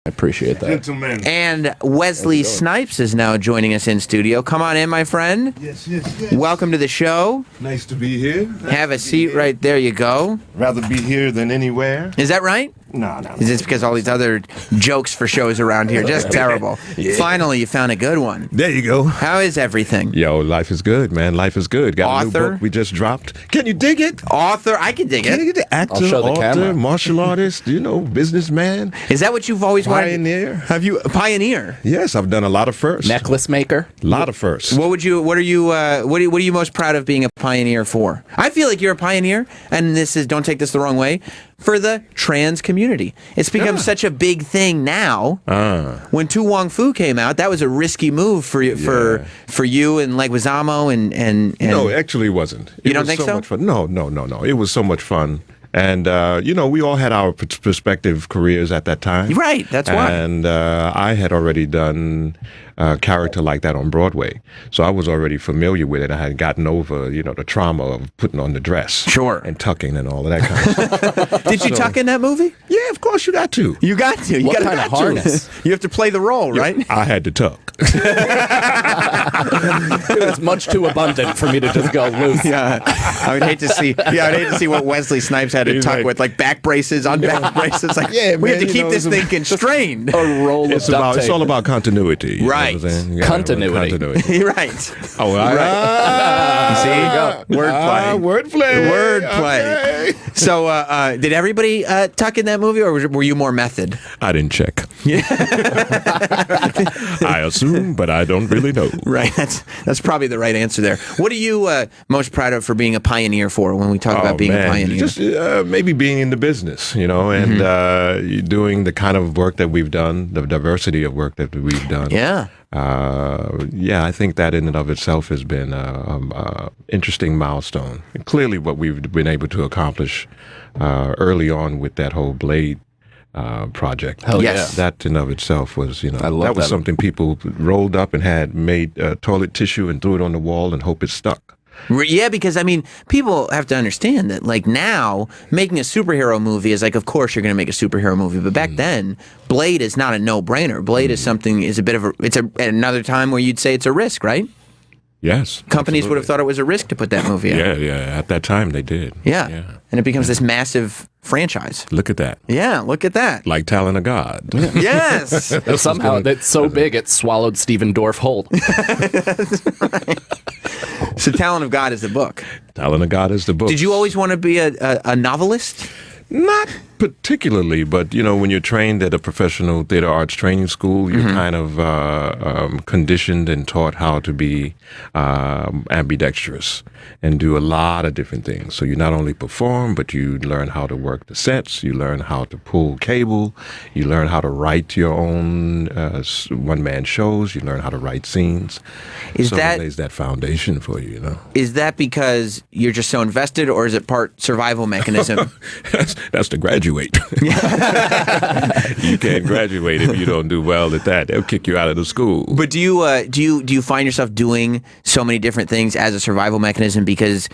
I appreciate that. Gentlemen. And Wesley Snipes is now joining us in studio. Come on in, my friend. Yes, yes, yes. Welcome to the show. Nice to be here. Have a seat right there. You go. Rather be here than anywhere. Is that right? No. Is this because all these other jokes for shows around here just terrible? Yeah. Finally, you found a good one. There you go. How is everything? Yo, life is good, man. Life is good. Got a new Author? book we just dropped. Can you dig it? Author, I can dig Can you it. dig it? Actor, I'll show the author, camera. martial artist, businessman, Is that what you've always wanted? pioneer. Have you a pioneer? Yes, I've done a lot of firsts. Necklace maker. A lot of firsts. What are you most proud of being a pioneer for? I feel like you're a pioneer, and don't take this the wrong way, for the trans community. It's become such a big thing now. When Tu Wong Fu came out, that was a risky move for you, for you and Leguizamo and No, actually it wasn't. You It don't was think so? much fun. No. It was so much fun. And, we all had our prospective careers at that time. Right, that's why. And I had already done a character like that on Broadway. So I was already familiar with it. I had gotten over, the trauma of putting on the dress. Sure. And tucking and all of that kind of stuff. Did you tuck in that movie? Yeah, of course you got to. You got to. You What got kind of harness? You have to play the role, right? I had to tuck. It was much too abundant for me to just go loose. Yeah, I would hate to see. Yeah, I'd hate to see what Wesley Snipes had to He's tuck like- with, like back braces, on back braces. Like, Yeah, we have man, to keep this it's thing constrained. A roll of It's duct tape. all about continuity. You know Right. what I'm saying? You gotta have Continuity. Right. Oh, See, wordplay. Wordplay. Wordplay. Okay. So, did everybody tuck in that movie, or were you more method? I didn't check. I assume, but I don't really know. Right. That's probably the right answer there. What are you most proud of for being a pioneer for when we talk about being a pioneer? Just maybe being in the business, and doing the kind of work that we've done, the diversity of work that we've done. Yeah. I think that in and of itself has been an interesting milestone. And clearly what we've been able to accomplish early on with that whole Blade project. Hell Yes. yeah. That in of itself was, I love that was that. something people rolled up and had made toilet tissue and threw it on the wall and hope it stuck. Yeah, because people have to understand that, like, now making a superhero movie is like, of course you're going to make a superhero movie, but back then, Blade is not a no-brainer. Blade is a bit of another time where you'd say it's a risk, right? Yes. Companies would have thought it was a risk to put that movie out. Yeah. At that time, they did. Yeah. Yeah. And it becomes this massive franchise. Look at that. Yeah, look at that. Like Talon of God. Yes. Somehow it's so big it swallowed Stephen Dorff whole. So Talon of God is the book. Talon of God is the book. Did you always want to be a novelist? Not particularly, but when you're trained at a professional theater arts training school, you're kind of conditioned and taught how to be ambidextrous and do a lot of different things. So you not only perform, but you learn how to work the sets, you learn how to pull cable, you learn how to write your own one-man shows, you learn how to write scenes. Is so that- it lays that foundation for you, Is that because you're just so invested, or is it part survival mechanism? That's the graduate. You can't graduate if you don't do well at that. They'll kick you out of the school. But do you find yourself doing so many different things as a survival mechanism because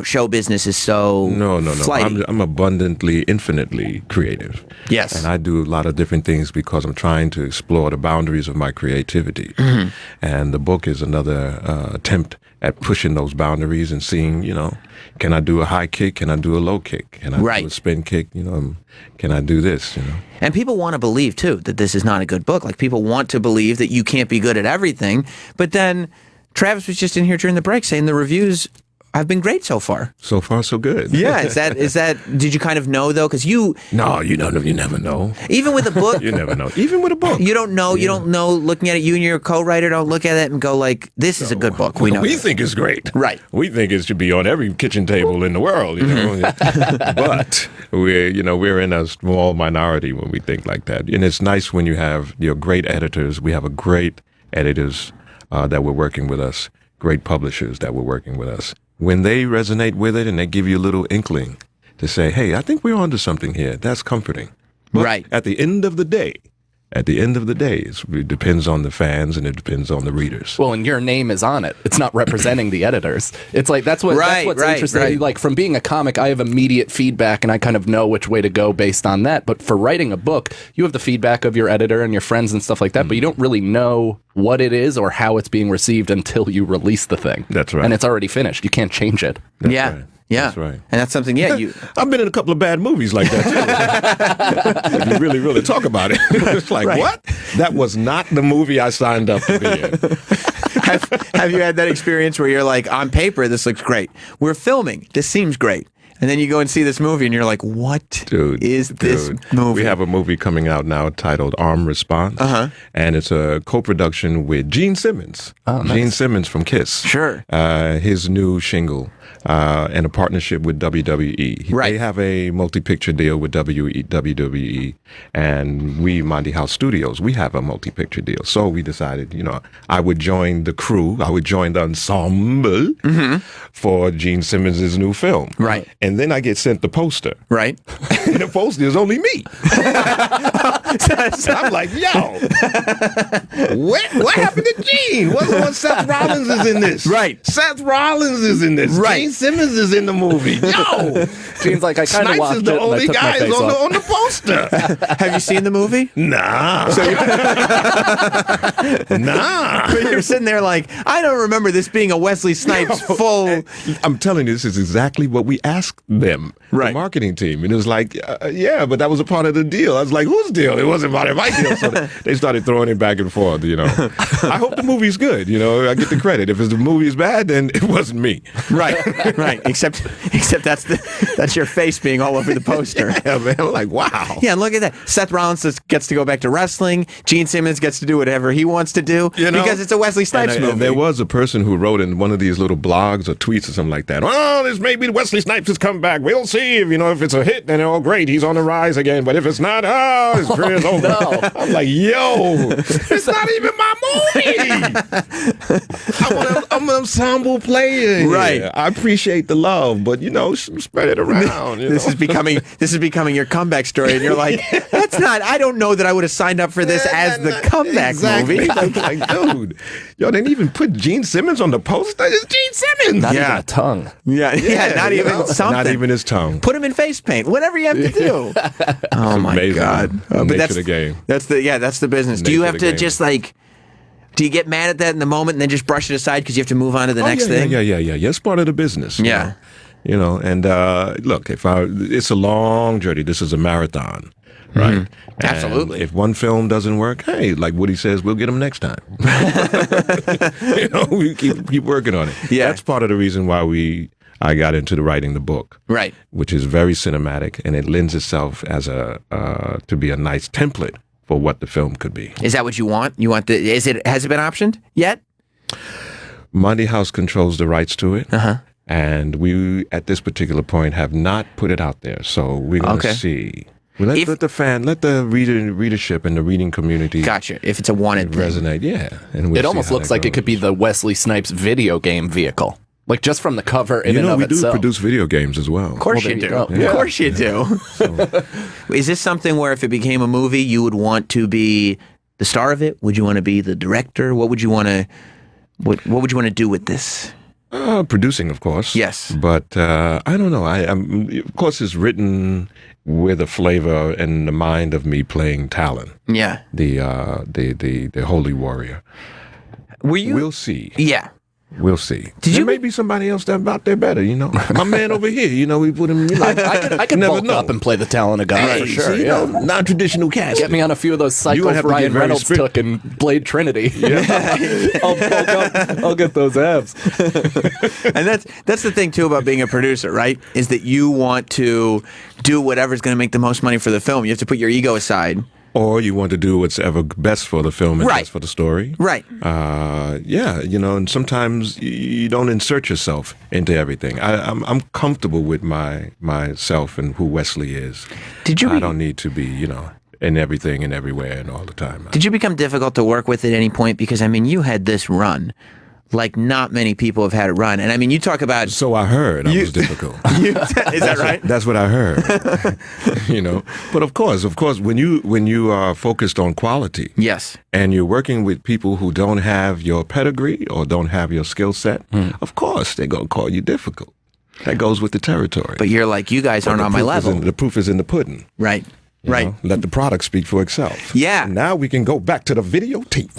show business is so No. flighty? I'm abundantly, infinitely creative. Yes. And I do a lot of different things because I'm trying to explore the boundaries of my creativity. Mm-hmm. And the book is another attempt at pushing those boundaries and seeing, can I do a high kick? Can I do a low kick? Can I do Right. a spin kick? Can I do this? And people want to believe too that this is not a good book. Like, people want to believe that you can't be good at everything. But then Travis was just in here during the break saying the reviews have been great so far. So far, so good. Yeah, is that? Did you kind of know though? Because No, you never know. even with a book, You never know. Even with a book. you don't know. You don't know. Looking at it, you and your co-writer don't look at it and go like, "This is a good book." We know. We that. think it's great. Right. We think it should be on every kitchen table in the world, But we're in a small minority when we think like that. And it's nice when you have great editors. We have a great editors that were working with us, great publishers that were working with us. When they resonate with it and they give you a little inkling to say, "Hey, I think we're onto something here," that's comforting. But Right. at the end of the day, at the end of the day, it depends on the fans and it depends on the readers. Well, and your name is on it. It's not representing the editors. It's like that's what's interesting. Right. Like from being a comic, I have immediate feedback and I kind of know which way to go based on that. But for writing a book, you have the feedback of your editor and your friends and stuff like that, but you don't really know what it is or how it's being received until you release the thing. That's right. And it's already finished. You can't change it. That's Yeah. right. Yeah, That's right. And that's something. Yeah, you. I've been in a couple of bad movies like that too. If you really talk about it, it's like, what? That was not the movie I signed up to be in. Have you had that experience where you're like, on paper, this looks great. We're filming. This seems great. And then you go and see this movie and you're like, what is this movie? We have a movie coming out now titled Armed Response. And it's a co-production with Gene Simmons. Oh, nice. Gene Simmons from Kiss. Sure. His new shingle. And a partnership with WWE. Right. They have a multi-picture deal with WWE, and we, Monty House Studios, we have a multi-picture deal. So we decided, I would join the crew, I would join the ensemble for Gene Simmons' new film. Right. And then I get sent the poster. Right. And the poster is only me. I'm like, yo, what happened to Gene? What Seth Rollins is in this? Right. Seth Rollins is in this. Right. Gene Simmons is in the movie. Yo, Gene's like, I kind of Snipes watched is it the and I only took my guy face off. on the poster. Have you seen the movie? Nah. Nah. But you're sitting there like, I don't remember this being a Wesley Snipes full. I'm telling you, this is exactly what we asked them, Right. the marketing team. And it was like, yeah, but that was a part of the deal. I was like, whose deal? It wasn't part of my deal. So they started throwing it back and forth, I hope the movie's good, I get the credit. If the movie's bad, then it wasn't me. Right. Except that's your face being all over the poster. Yeah, man. I'm like, wow. Yeah, and look at that. Seth Rollins gets to go back to wrestling. Gene Simmons gets to do whatever he wants to do because it's a Wesley Snipes movie. And there was a person who wrote in one of these little blogs or tweets or something like that. Oh, this may be Wesley Snipes has come back. We'll see if it's a hit. Then great, he's on the rise again. But if it's not, his career's over. No. I'm like, yo, it's not even my movie. I'm an ensemble player. Right. Here. I appreciate the love, but spread it around. This is becoming your comeback story, and you're like, that's not. I don't know that I would have signed up for this as the comeback movie. I'm like, dude, they didn't even put Gene Simmons on the poster. It's Gene Simmons. Not even a tongue. Yeah, not even something. Not even his tongue. Put him in face paint. Whatever you have to do. Oh my amazing. God! The But nature that's of the game. That's the business. Do you Nature have of the to game. just like? Do you get mad at that in the moment and then just brush it aside because you have to move on to the next thing? Yeah. It's part of the business. Yeah. And look, it's a long journey. This is a marathon, right? And Absolutely. if one film doesn't work, hey, like Woody says, we'll get him next time. We keep working on it. Yeah. That's part of the reason why I got into writing the book, Right. which is very cinematic, and it lends itself as to be a nice template for what the film could be. Is that what you want? Has it been optioned yet? Monty House controls the rights to it. And we, at this particular point, have not put it out there. So we're going to see. Let the readership and the reading community Gotcha. If it's a wanted thing. resonate. Yeah. And we'll It see almost how looks that like it could be goes. the Wesley Snipes video game vehicle. Like just from the cover in and of we do itself. produce video games as well. Of course Well, you there do. you go. Of course you do. Is this something where if it became a movie, you would want to be the star of it? Would you want to be the director? What would you want to? What would you want to do with this? Producing, of course. Yes. But I don't know. Of course, it's written with a flavor and the mind of me playing Talon, Yeah. the holy warrior. Were you? We'll see. Yeah. We'll see. Did there you- may be somebody else that's out there better, My man over here, we put him, I can never bulk know. up and play the Talon of God Hey, for sure. see, Yeah. non-traditional cast. Get me on a few of those You cycles have to get Ryan very Reynolds strict. took in Blade Trinity. I'll bulk up. I'll get those abs. And that's the thing too about being a producer, right? Is that you want to do whatever's going to make the most money for the film. You have to put your ego aside. Or you want to do what's ever best for the film and Right. best for the story. Right. And sometimes you don't insert yourself into everything. I'm comfortable with myself and who Wesley is. I don't need to be, in everything and everywhere and all the time. Did you become difficult to work with at any point? Because, you had this run like not many people have had it run. And I mean, you talk about So I heard I was difficult. is that right? That's what I heard. But of course, when you are focused on quality, Yes. and you're working with people who don't have your pedigree or don't have your skill set, of course they're gonna call you difficult. That goes with the territory. But you're like, you guys aren't on my level. The proof is in the pudding. Right. You Right. know? Let the product speak for itself. Yeah. Now we can go back to the videotape.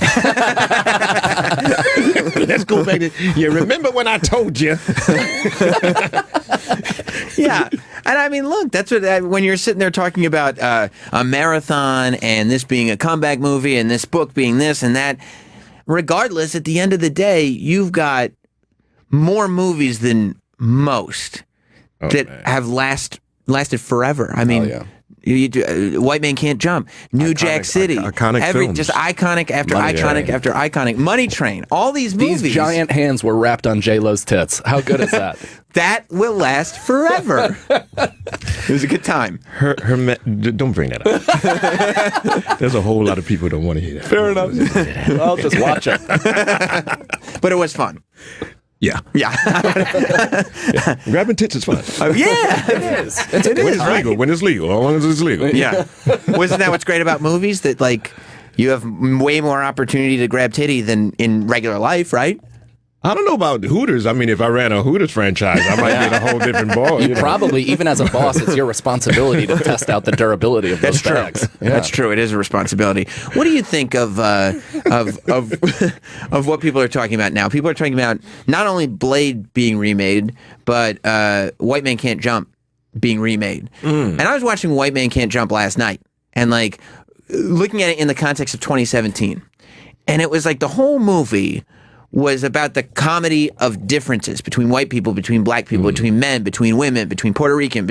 Let's go back to. You remember when I told you? Yeah. And I mean, look, that's what, when you're sitting there talking about a marathon and this being a comeback movie and this book being this and that, regardless, at the end of the day, you've got more movies than most that have lasted forever. I mean, yeah. White Man Can't Jump, New Jack City, iconic films. just iconic after Money iconic Train. after iconic. Money Train, all these movies. These giant hands were wrapped on J-Lo's tits. How good is that? that will last forever. It was a good time. Don't bring that up. There's a whole lot of people who don't want to hear that. Fair enough. I'll just watch it. But it was fun. Yeah. Yeah. Grabbing tits is fun. Yeah. It is. It When is, it's right? legal. When it's legal. As long as it's legal. Yeah. Wasn't that what's great about movies? That, like, you have way more opportunity to grab titty than in regular life, right? I don't know about Hooters. I mean, if I ran a Hooters franchise, I might be in a whole different ball. You know? Probably, even as a boss, it's your responsibility to test out the durability of those bags. Yeah. That's true. It is a responsibility. What do you think of what people are talking about now? People are talking about not only Blade being remade, but White Man Can't Jump being remade. And I was watching White Man Can't Jump last night, and like looking at it in the context of 2017, and it was like the whole movie was about the comedy of differences between white people, between black people, between men, between women, between Puerto Rican,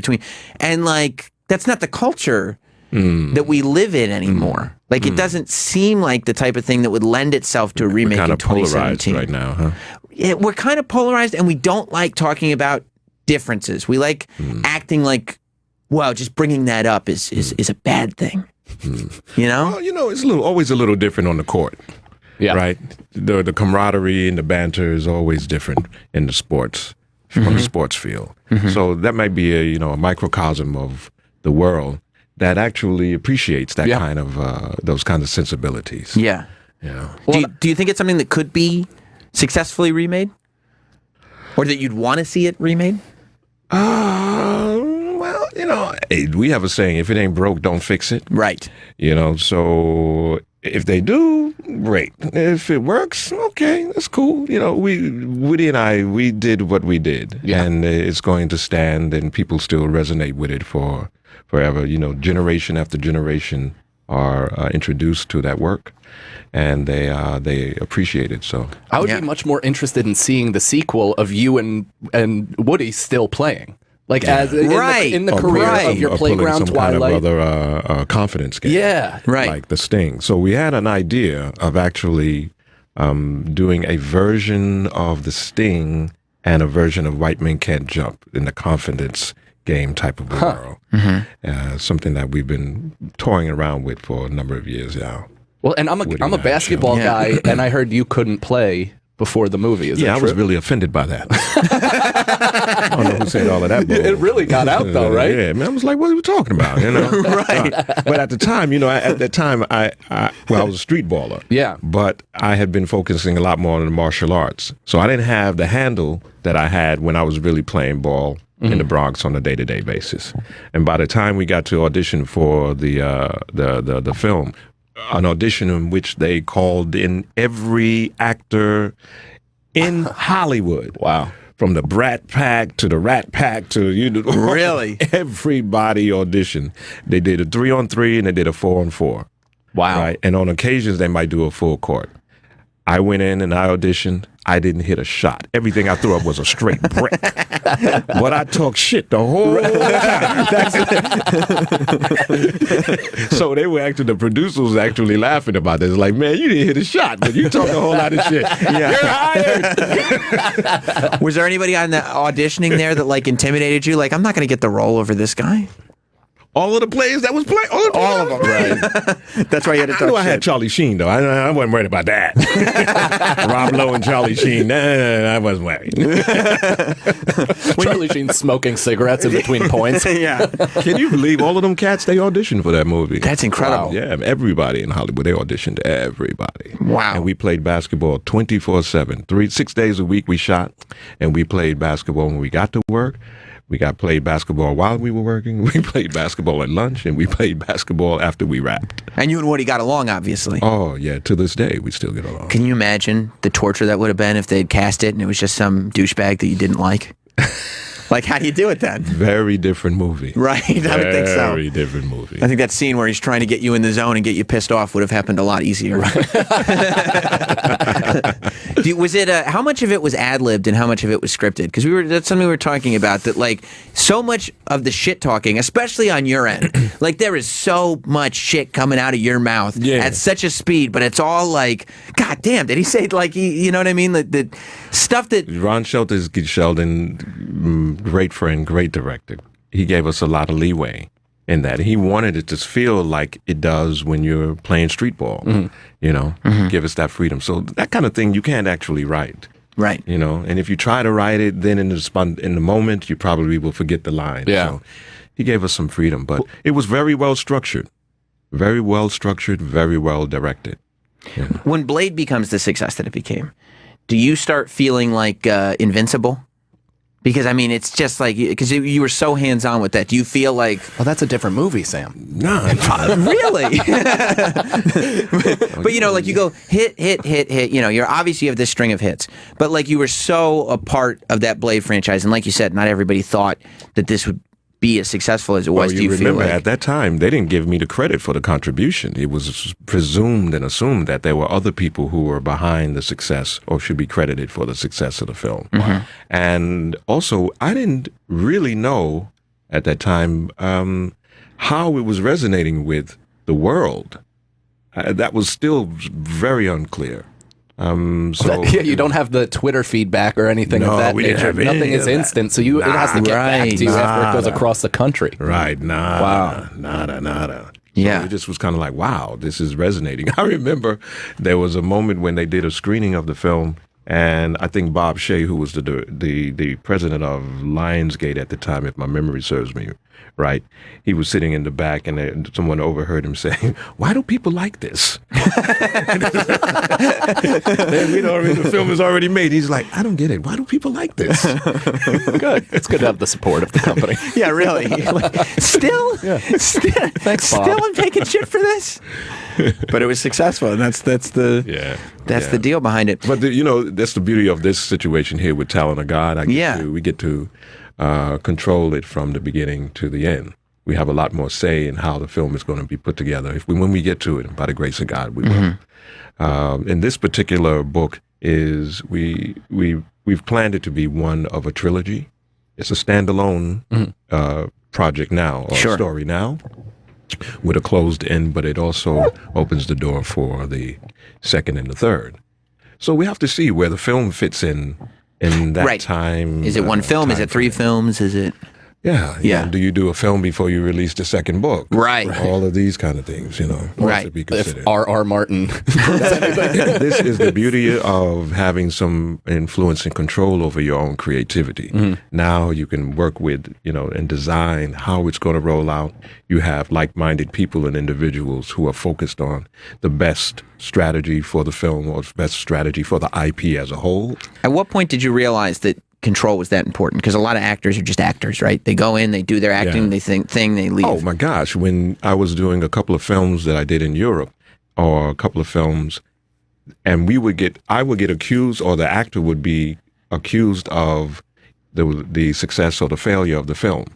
and like that's not the culture that we live in anymore. Like it doesn't seem like the type of thing that would lend itself to a remake Kind in of polarized 2017. right now, huh? Yeah, we're kind of polarized, and we don't like talking about differences. We like acting like, well, just bringing that up is a bad thing. You know? Well, you know, it's always a little different on the court. Yeah. Right? The camaraderie and the banter is always different in the sports, on the sports field. So that might be a microcosm of the world that actually appreciates that kind of those kinds of sensibilities. Yeah. You know? Do you think it's something that could be successfully remade? Or that you'd want to see it remade? Well, hey, we have a saying: if it ain't broke, don't fix it. Right. So if they do, great. If it works, okay, that's cool. Woody and I, we did what we did, and it's going to stand, and people still resonate with it for forever. Generation after generation are introduced to that work, and they appreciate it. So I would be much more interested in seeing the sequel of you and Woody still playing. Like as in the career of your or playground some Twilight. kind of other confidence game. Yeah. Right. Like the Sting. So we had an idea of actually doing a version of the Sting and a version of White Men Can't Jump in the confidence game type of world. Something that we've been toying around with for a number of years now. Well, and I'm a basketball guy, and I heard you couldn't play before the movie. Is that I true? was really offended by that. I don't know who said all of that. Bull. It really got out though, right? Yeah, man. I was like, what are you talking about? Right. But at the time, I was a street baller. Yeah. But I had been focusing a lot more on the martial arts. So I didn't have the handle that I had when I was really playing ball in the Bronx on a day-to-day basis. And by the time we got to audition for the film, an audition in which they called in every actor in Hollywood. Wow. From the Brat Pack to the Rat Pack to Really? everybody auditioned. They did a 3-on-3 and they did a 4-on-4. Wow. Right? And on occasions they might do a full court. I went in and I auditioned. I didn't hit a shot. Everything I threw up was a straight brick. But I talked shit the whole time. So the producers was actually laughing about this. Like, man, you didn't hit a shot, but you talked a whole lot of shit. Yeah. You're hired. Was there anybody on the auditioning there that like intimidated you? Like, I'm not going to get the role over this guy? All of the players that was playing, All of them. Right. That's why you had to I talk knew I shit. had Charlie Sheen, though. I wasn't worried about that. Rob Lowe and Charlie Sheen, nah, I wasn't worried. Charlie Sheen smoking cigarettes in between points. Yeah. Can you believe all of them cats, they auditioned for that movie? That's incredible. Yeah, everybody in Hollywood, they auditioned everybody. Wow. And we played basketball 24/7. 6 days a week we shot, and we played basketball when we got to work. We played basketball while we were working. We played basketball at lunch, and we played basketball after we wrapped. And you and Woody got along, obviously. Oh, yeah, to this day, we still get along. Can you imagine the torture that would have been if they'd cast it and it was just some douchebag that you didn't like? Like, how do you do it then? Very different movie. Right, I would think so. Very different movie. I think that scene where he's trying to get you in the zone and get you pissed off would have happened a lot easier. Was it how much of it was ad-libbed and how much of it was scripted? Because that's something we were talking about, that like so much of the shit talking, especially on your end, like there is so much shit coming out of your mouth at such a speed, but it's all like, God damn, did he say like you know what I mean? The stuff that Ron Sheldon, great friend, great director. He gave us a lot of leeway in that. He wanted it to feel like it does when you're playing street ball, you know, give us that freedom. So that kind of thing you can't actually write. Right. You know, and if you try to write it, then in the moment, you probably will forget the line. Yeah. So he gave us some freedom, but it was very well structured, very well directed. Yeah. when Blade becomes the success that it became, do you start feeling like Invincible? Because, I mean, it's just like, because you were so hands-on with that. Do you feel like... Well, that's a different movie, Sam. No. Really? But, you know, like you go hit, you know, you're obviously you have this string of hits. But, like, you were so a part of that Blade franchise. And like you said, not everybody thought that this would be as successful as it was. Well, Do you feel remember, like... at that time, they didn't give me the credit for the contribution. It was presumed and assumed that there were other people who were behind the success or should be credited for the success of the film. And also, I didn't really know at that time how it was resonating with the world. That was still very unclear. Yeah, you don't have the Twitter feedback or anything No, of that we didn't nature. have any Nothing of is that. instant, so it has to get back to you after it goes across the country. Right, nada. Yeah. So it just was kind of like, wow, this is resonating. I remember there was a moment when they did a screening of the film, and I think Bob Shea, who was the president of Lionsgate at the time, if my memory serves me right, he was sitting in the back, and someone overheard him saying, "Why do people like this?" The film is already made. He's like, "I don't get it. Why do people like this?" Good. It's good to have the support of the company. Yeah, really. Still? Thanks, Bob. Still I'm taking shit for this? But it was successful, and that's the the deal behind it. But you know, that's the beauty of this situation here with Talent of God. We get to control it from the beginning to the end. We have a lot more say in how the film is going to be put together. When we get to it, by the grace of God, we will. And this particular book is we've planned it to be one of a trilogy. It's a standalone project now, or story now, with a closed end, but it also opens the door for the second and the third. So we have to see where the film fits in that time. Is it one film? Is it three films? Is it... Yeah. Do you do a film before you release the second book? Right. All of these kind of things, you know. Right. To be If considered. R.R. Martin. This is the beauty of having some influence and control over your own creativity. Now you can work with, and design how it's going to roll out. You have like-minded people and individuals who are focused on the best strategy for the film or best strategy for the IP as a whole. At what point did you realize that control was that important? Because a lot of actors are just actors, right? They go in, they do their acting, they think thing, they leave. Oh my gosh, when I was doing a couple of films that I did in Europe, or a couple of films, and I would get accused, or the actor would be accused of the success or the failure of the film,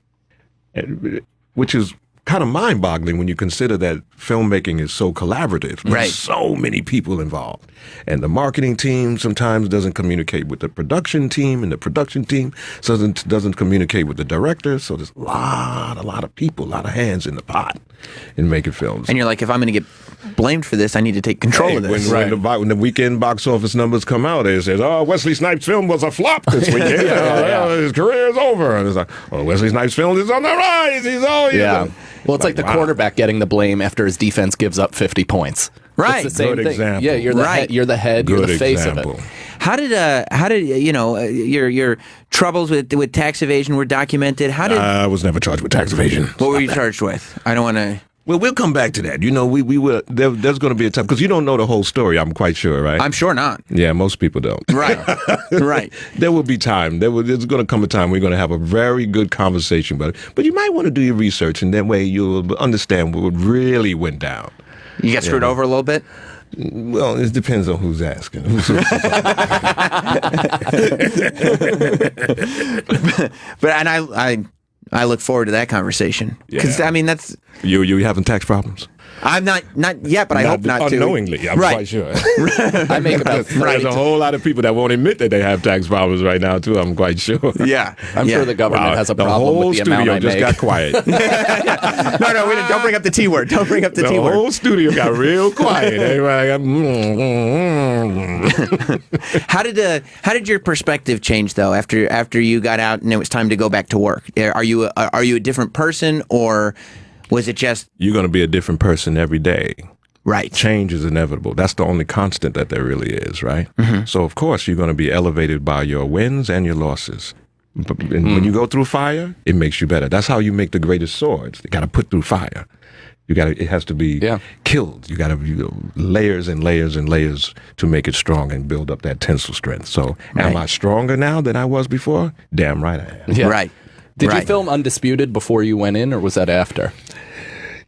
which is kind of mind-boggling when you consider that filmmaking is so collaborative. There's so many people involved. And the marketing team sometimes doesn't communicate with the production team, and the production team doesn't communicate with the director. So there's a lot of people, a lot of hands in the pot. in making films. And you're like, if I'm going to get blamed for this, I need to take control of this. When the weekend box office numbers come out, it says, "Oh, Wesley Snipes' film was a flop this weekend. His career is over." And it's like, "Oh, Wesley Snipes' film is on the rise. He's all Well, it's like the quarterback getting the blame after his defense gives up 50 points. Right. It's the same Good thing. example. Yeah, you're the head, you're the face example. of it. How did your troubles with tax evasion were documented? How did I was never charged with tax evasion. what were you charged with? I don't want to. Well, we'll come back to that. You know, we will. There's going to be a time because you don't know the whole story. I'm quite sure, right? I'm sure not. Yeah, most people don't. Right. Right. There will be time. There's going to come a time we're going to have a very good conversation about it. But you might want to do your research, and that way you'll understand what really went down. You got screwed over a little bit. Well, it depends on who's asking. But I look forward to that conversation because I mean that's you having tax problems? I'm not yet, but I hope not to. Unknowingly, I'm quite sure. I make about There's a whole lot of people that won't admit that they have tax problems right now, too. I'm quite sure. Yeah, I'm sure the government has a problem with the amount I The whole studio just make. got quiet. No, don't bring up the T word. Don't bring up the T The word. whole studio got real quiet. Everybody got, How did your perspective change though after you got out and it was time to go back to work? Are you a different person, or was it just You're going to be a different person every day. right? Change is inevitable. That's the only constant that there really is, right? Mm-hmm. So, of course, you're going to be elevated by your wins and your losses. And when you go through fire, it makes you better. That's how you make the greatest swords. You got to put through fire. It has to be killed. You got to layers and layers and layers to make it strong and build up that tensile strength. So, am I stronger now than I was before? Damn right I am. Yeah. Right. Did you Right. film Undisputed before you went in, or was that after?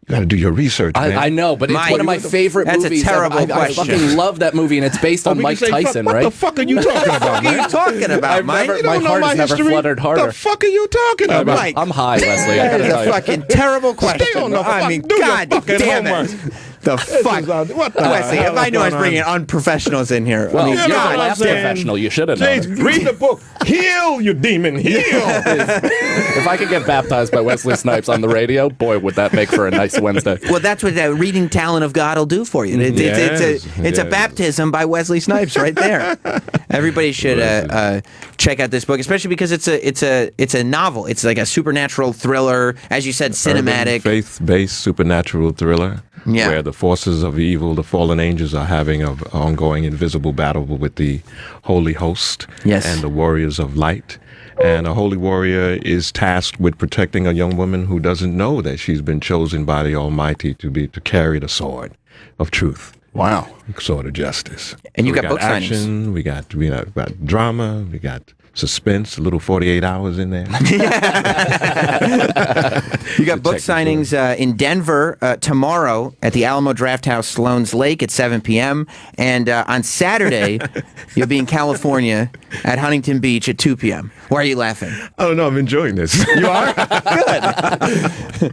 You got to do your research, man. I know, but it's Mike, one of my favorite that's a movies. terrible I question. fucking love that movie, and it's based on We Mike can say, Tyson, what right? the fuck are you talking about, What are you man? talking about, I've Mike? never- You my don't know heart my has never history? fluttered harder. The fuck are you talking about? Mike. I'm high, Wesley. I That gotta is tell a you. fucking terrible question. Stay on the I mean, do your God fucking damn homework. it. The fuck? What the Wesley, hell if I is knew I was going bringing on? unprofessionals in here. Well, I mean, you're know the what I'm last saying? professional. You should have known. James, read the book. Heal, you demon. Heal. If I could get baptized by Wesley Snipes on the radio, boy, would that make for a nice Wednesday. well, that's what that reading talent of God will do for you. It's a baptism by Wesley Snipes right there. Everybody should check out this book, especially because it's a novel. It's like a supernatural thriller, as you said, cinematic. Faith-based supernatural thriller. Yeah. Where the forces of evil, the fallen angels, are having an ongoing invisible battle with the holy host and the warriors of light. And a holy warrior is tasked with protecting a young woman who doesn't know that she's been chosen by the Almighty to carry the sword of truth. Wow. Sword of justice. And you So got book signings. action, we got drama, we got suspense, a little 48 hours in there. You got book signings in Denver tomorrow at the Alamo Drafthouse Sloan's Lake at 7 p.m. And on Saturday, you'll be in California at Huntington Beach at 2 p.m. Why are you laughing? I don't know, I'm enjoying this. You are? Good.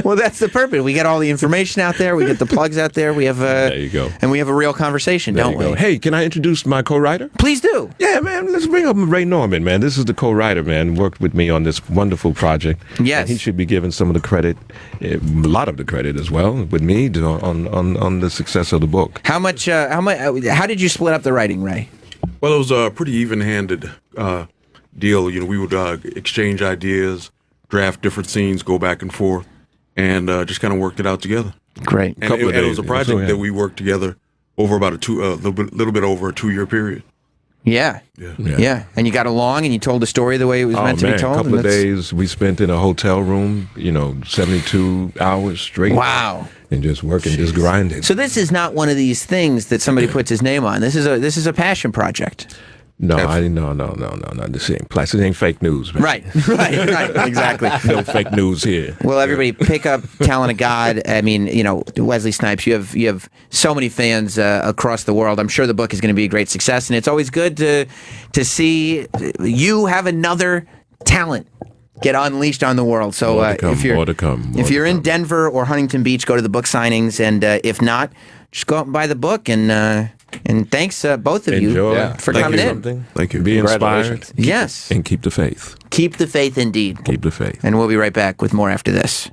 Well, that's the purpose. We get all the information out there. We get the plugs out there. We have There you go. And we have a real conversation, There don't you we? go. Hey, can I introduce my co-writer? Please do. Yeah, man, let's bring up Ray Norman, man. This is the co-writer, man, worked with me on this wonderful project. Yes. And he should be given some of the credit, a lot of the credit as well, with me on the success of the book. How did you split up the writing, Ray? Well, it was a pretty even-handed deal. You know, we would exchange ideas, draft different scenes, go back and forth, and just kind of worked it out together. Great. And Couple of it was a days. project So, yeah. that we worked together over about little bit over a 2-year period. Yeah. Yeah. And you got along and you told the story the way it was meant to be told. A couple and of that's- days we spent in a hotel room, 72 hours straight. Wow. And just working, just grinding. So this is not one of these things that somebody puts his name on. This is a passion project. No, not the same place. This ain't fake news, man. Right. Exactly. No fake news here. Well, everybody pick up Talent of God. I mean, Wesley Snipes, you have so many fans across the world. I'm sure the book is going to be a great success, and it's always good to see you have another talent get unleashed on the world. So More to come, if you're more to come, more if to you're in come. Denver or Huntington Beach, go to the book signings, and if not, just go out and buy the book. And thanks both of you Enjoy. for Thank coming you. in. Thank you. Be inspired Congratulations. Yes, and keep the faith. keep the faith indeed. Keep the faith. And we'll be right back with more after this.